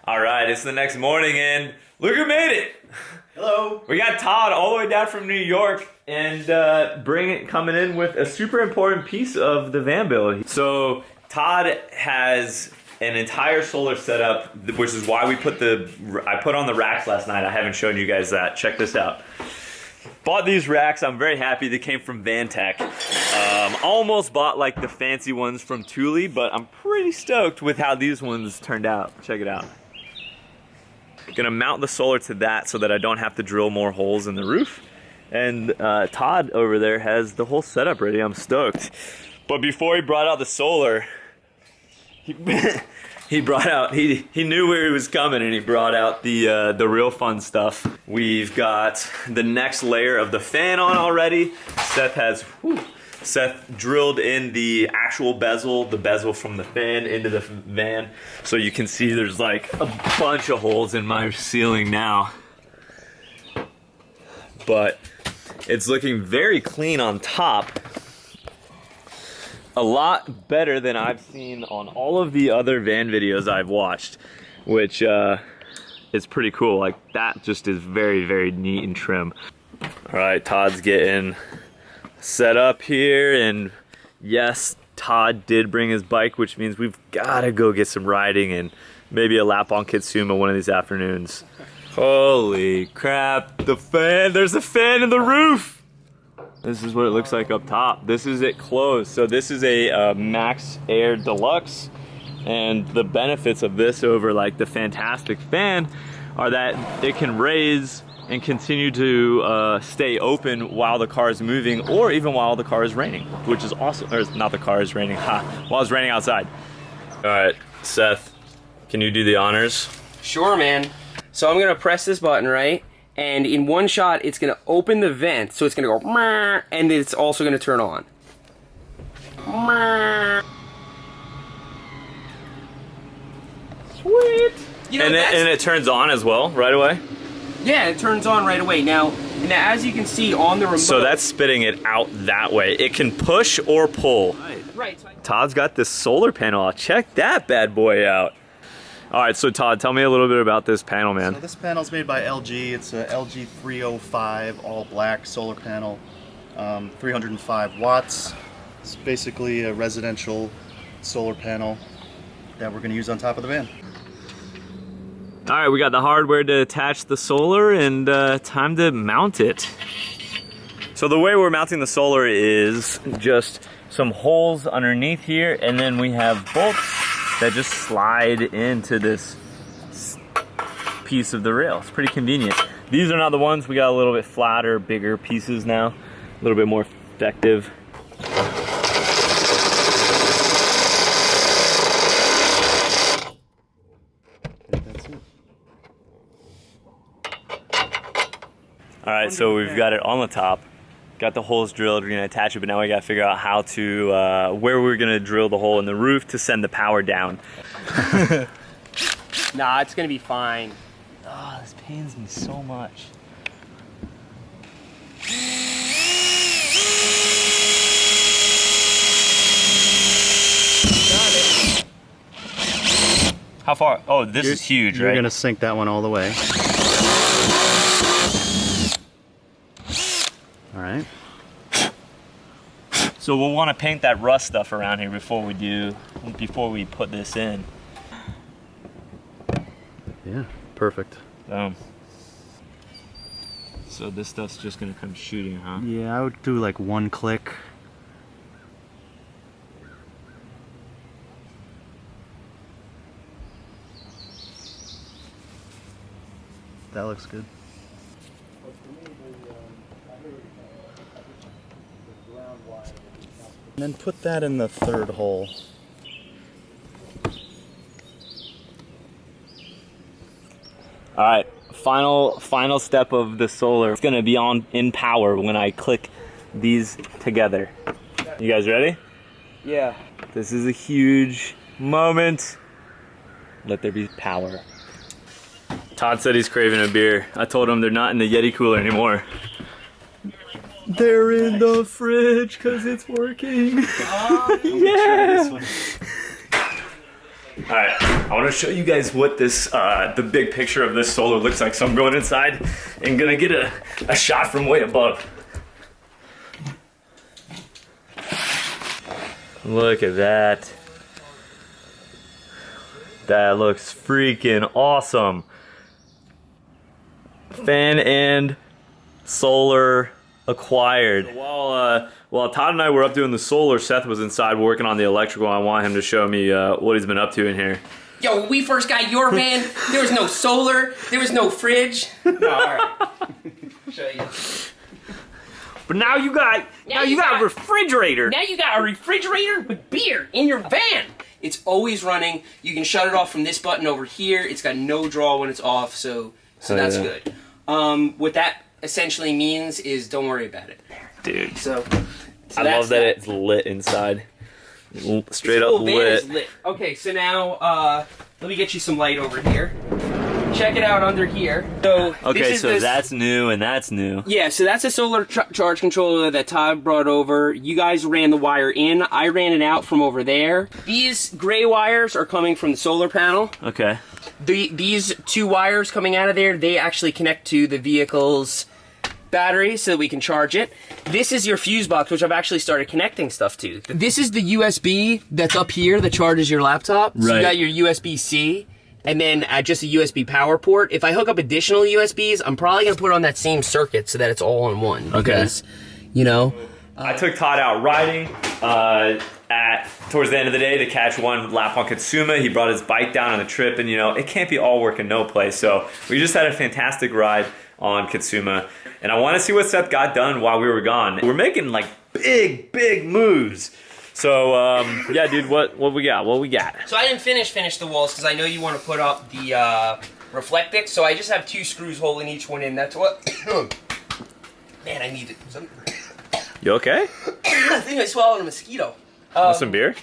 All right, it's the next morning and look who made it. Hello. We got Todd all the way down from New York and coming in with a super important piece of the van build. So Todd has an entire solar setup, which is why I put on the racks last night. I haven't shown you guys that. Check this out. Bought these racks. I'm very happy they came from Vantech. Almost bought like the fancy ones from Thule, but I'm pretty stoked with how these ones turned out. Check it out. Gonna mount the solar to that so that I don't have to drill more holes in the roof. And Todd over there has the whole setup ready. I'm stoked. But before he brought out the solar, he knew where he was coming, and he brought out the real fun stuff. We've got the next layer of the fan on already. Seth drilled in the actual bezel, the bezel from the fan into the van. So you can see there's like a bunch of holes in my ceiling now. But it's looking very clean on top. A lot better than I've seen on all of the other van videos I've watched, which is pretty cool. Like that just is very, very neat and trim. All right, Todd's getting set up here, and yes, Todd did bring his bike, which means we've gotta go get some riding and maybe a lap on Kitsuma one of these afternoons. Holy crap, the fan, there's a fan in the roof. This is what it looks like up top. This is it closed. So this is a Max Air Deluxe, and the benefits of this over like the Fantastic fan are that it can raise and continue to stay open while the car is moving, or even while the car is raining, which is awesome. Or not the car is raining, while it's raining outside. All right, Seth, can you do the honors? Sure, man. So I'm gonna press this button, right? And in one shot, it's gonna open the vent, so it's gonna go, and it's also gonna turn on. Sweet. You know, and it turns on as well, right away? Yeah, it turns on right away. Now, as you can see on the remote. So that's spitting it out that way. It can push or pull. Right. Todd's got this solar panel. Check that bad boy out. All right, so Todd, tell me a little bit about this panel, man. So this panel is made by LG. It's a LG 305 all black solar panel, 305 watts. It's basically a residential solar panel that we're going to use on top of the van. All right, we got the hardware to attach the solar, and time to mount it. So the way we're mounting the solar is just some holes underneath here, and then we have bolts that just slide into this piece of the rail. It's pretty convenient. These are not the ones. We got a little bit flatter, bigger pieces now, a little bit more effective. All right, so we've got it on the top, got the holes drilled, we're gonna attach it, but now we gotta figure out how to, where we're gonna drill the hole in the roof to send the power down. Nah, it's gonna be fine. Oh, this pains me so much. How far? Oh, this is huge, right? You're gonna sink that one all the way. All right. So we'll want to paint that rust stuff around here before we put this in. Yeah, perfect. So this stuff's just gonna come shooting, huh? Yeah, I would do like one click. That looks good. And then put that in the third hole. All right, final step of the solar. It's gonna be in power when I click these together. You guys ready? Yeah. This is a huge moment. Let there be power. Todd said he's craving a beer. I told him they're not in the Yeti cooler anymore. They're in the fridge because it's working. Yeah. All right, I want to show you guys what this, the big picture of this solar looks like. So I'm going inside and gonna get a shot from way above. Look at that. That looks freaking awesome. Fan and solar acquired. While Todd and I were up doing the solar, Seth was inside working on the electrical. I want him to show me what he's been up to in here. Yo, when we first got your van, there was no solar, there was no fridge. No, alright. Show you. But now you got a refrigerator. Now you got a refrigerator with beer in your van. It's always running. You can shut it off from this button over here. It's got no draw when it's off, so that's good. What that essentially means is don't worry about it. Dude. So I love that it's lit inside. Straight up lit. Is lit. Okay, so now let me get you some light over here. Check it out under here. So okay, so that's new and that's new. Yeah, so that's a solar charge controller that Todd brought over. You guys ran the wire in. I ran it out from over there. These gray wires are coming from the solar panel. Okay. These two wires coming out of there, they actually connect to the vehicle's battery so that we can charge it. This is your fuse box, which I've actually started connecting stuff to. This is the USB that's up here that charges your laptop. So you got your USB-C. And then just a USB power port. If I hook up additional USBs, I'm probably gonna put it on that same circuit so that it's all in one. Because, you know. I took Todd out riding towards the end of the day to catch one lap on Katsuma. He brought his bike down on the trip, and you know, it can't be all work and no play. So we just had a fantastic ride on Katsuma. And I want to see what Seth got done while we were gone. We're making like big moves. So, yeah, dude, what we got? What we got? So I didn't finish the walls because I know you want to put up the Reflectix. So I just have 2 screws holding each one in. That's what. Man, I need some. You okay? I think I swallowed a mosquito. Want some beer?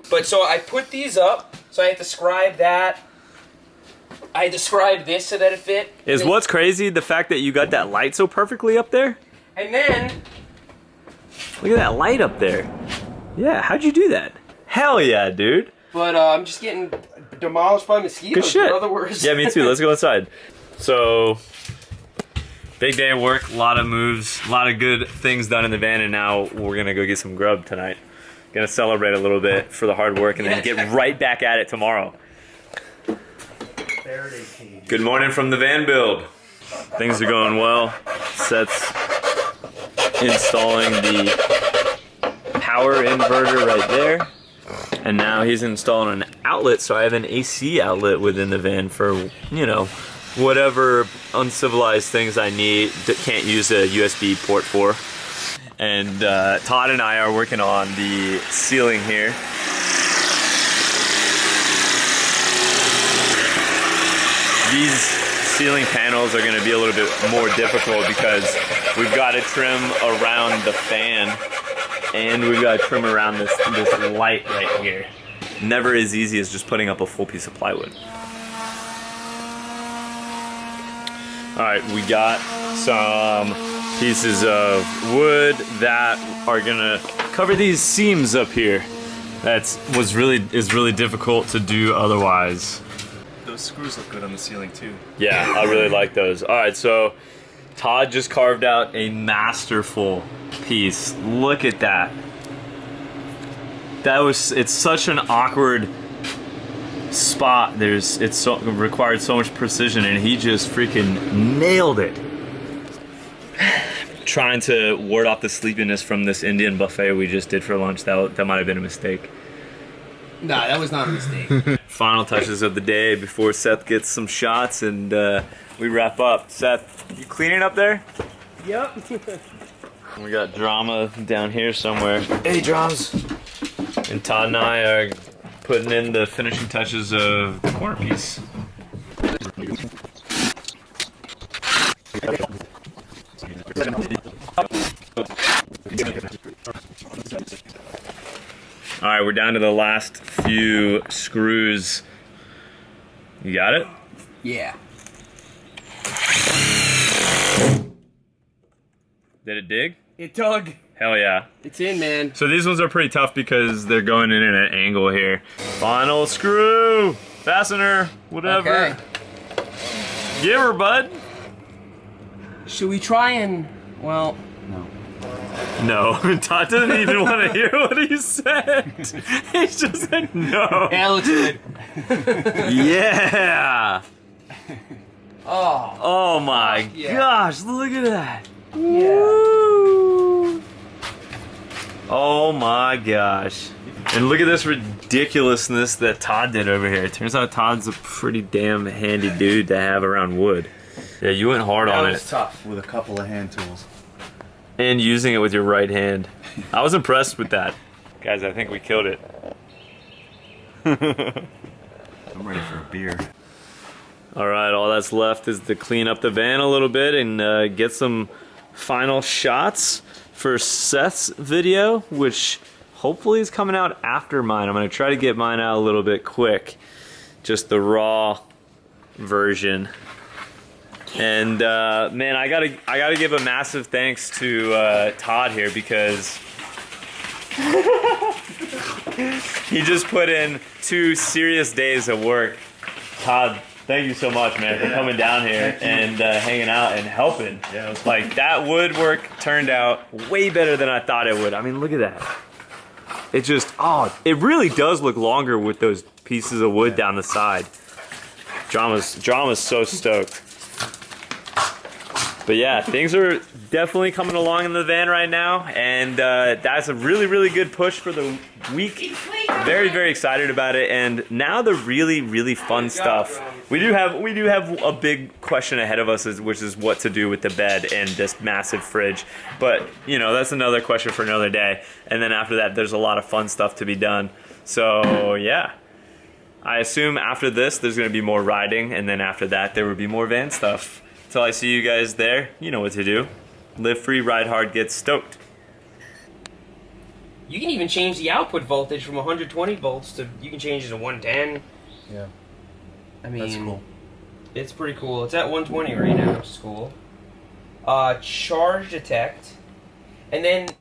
But so I put these up. So I had to scribe that. I described this so that it fit. Is what's crazy the fact that you got that light so perfectly up there? And then. Look at that light up there. Yeah, how'd you do that? Hell yeah, dude. But I'm just getting demolished by mosquitoes. Good shit. In other words. Yeah, me too. Let's go inside. So, big day of work, a lot of moves, a lot of good things done in the van, and now we're gonna go get some grub tonight. Gonna celebrate a little bit for the hard work, and then get right back at it tomorrow. Good morning from the van build. Things are going well. Seth's installing the power inverter right there, and now he's installing an outlet, so I have an AC outlet within the van for, you know, whatever uncivilized things I need that can't use a USB port for. And Todd and I are working on the ceiling here. These ceiling panels are going to be a little bit more difficult because we've got to trim around the fan. And we've got to trim around this light right here. Never as easy as just putting up a full piece of plywood. Alright, we got some pieces of wood that are gonna cover these seams up here. Is really difficult to do otherwise. Those screws look good on the ceiling too. Yeah, I really like those. Alright, so Todd just carved out a masterful piece. Look at that. It's such an awkward spot. It required so much precision, and he just freaking nailed it. Trying to ward off the sleepiness from this Indian buffet we just did for lunch. That might have been a mistake. Nah, that was not a mistake. Final touches of the day before Seth gets some shots, and we wrap up. Seth, you cleaning up there? Yep. We got Drama down here somewhere. Hey, Drums. And Todd and I are putting in the finishing touches of the corner piece. All right, we're down to the last few screws. You got it? Yeah. Did it dig? It dug. Hell yeah. It's in, man. So these ones are pretty tough because they're going in at an angle here. Final screw, fastener, whatever. Okay. Give her, bud. Should we try and, well... No, Todd doesn't even want to hear what he said. He's just like, no. Yeah, it looks good. Yeah. Oh. Oh my yeah. gosh, look at that. Yeah. Woo. Oh my gosh. And look at this ridiculousness that Todd did over here. It turns out Todd's a pretty damn handy dude to have around wood. Yeah, you went hard on That was it. tough. With a couple of hand tools. And using it with your right hand. I was impressed with that. Guys, I think we killed it. I'm ready for a beer. Alright, all that's left is to clean up the van a little bit and get some final shots for Seth's video, which hopefully is coming out after mine. I'm going to try to get mine out a little bit quick. Just the raw version. And man, I gotta give a massive thanks to Todd here because he just put in 2 serious days of work. Todd, thank you so much, man, for coming down here and hanging out and helping. Yeah, it was like that woodwork turned out way better than I thought it would. I mean, look at that. It just, it really does look longer with those pieces of wood down the side. Drama's so stoked. But yeah, things are definitely coming along in the van right now, and that's a really, really good push for the week. Very, very excited about it, and now the really, really fun stuff. We do have a big question ahead of us, which is what to do with the bed and this massive fridge. But you know, that's another question for another day. And then after that, there's a lot of fun stuff to be done. So yeah. I assume after this, there's going to be more riding, and then after that, there will be more van stuff. Until I see you guys there, you know what to do. Live free, ride hard, get stoked. You can even change the output voltage from 120 volts to, you can change it to 110. Yeah. I mean, That's cool. It's pretty cool. It's at 120 right now, which is cool. Charge detect. And then